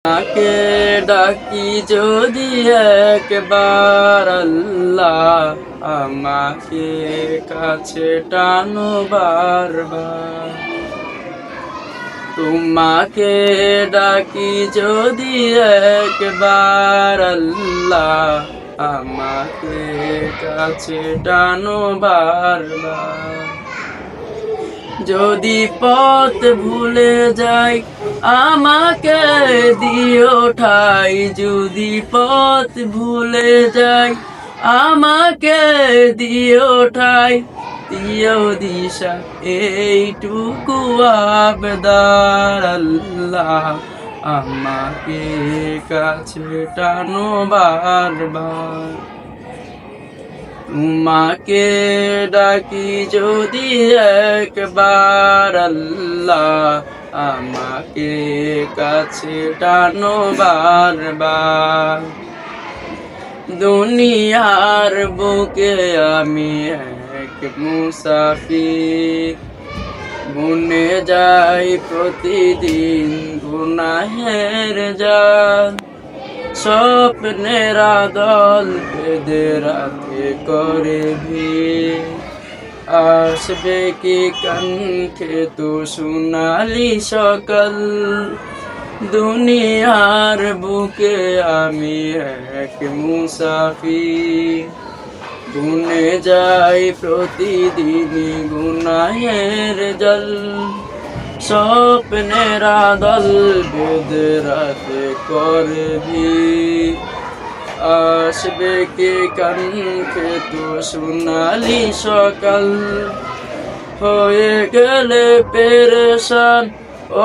তাকে ডাকি যদি একবার আল্লাহ, আমাকে কাছে টানো বারবার। তোমাকে ডাকি যদি একবার আল্লাহ, আমাকে কাছে টানো বারবার। যদি পথ ভুলে যাই আমাকে দিও ঠাই, যদি পথ ভুলে যাই আমাকে দিও ঠাই, দিও দিশা এইটুকু আবদার আল্লাহ, আমাকে কাছে টানো বারবার। তোমাকে ডাকি যদি একবার আল্লাহ, আমাকে কাছে টানো বারবার। দুনিয়ার বুকে আমি এক মুসাফির, বুনে যাই প্রতিদিন গুনাহের জাল। স্বপ্নের দল বেঁধে রাতে করে ভিড়, আসবে কি কণ্ঠে তো সোনালি সকাল। দুনিয়ার বুকে আমি এক মুসাফির, বুনে যাই প্রতিদিন গুনাহের জল। স্বপ্নের দল বেঁধে রাতে করবি, আসবে কে কণ্ঠে তো সোনালি সকাল। হয়ে গেলে পেরেশান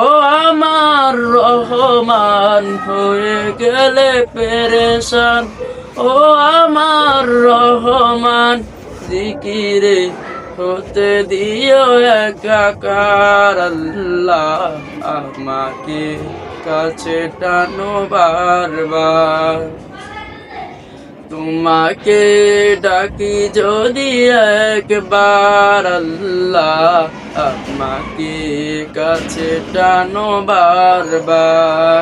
ও আমার রহমান, হয়ে গেলে পেরেশান ও আমার রহমান। জিকিরে হতে দিও একাকার আল্লাহ, আমাকে কাছে টানো বারবার। তোমাকে ডাকি যদি একবার আল্লাহ, আমাকে কাছে টানো বারবার।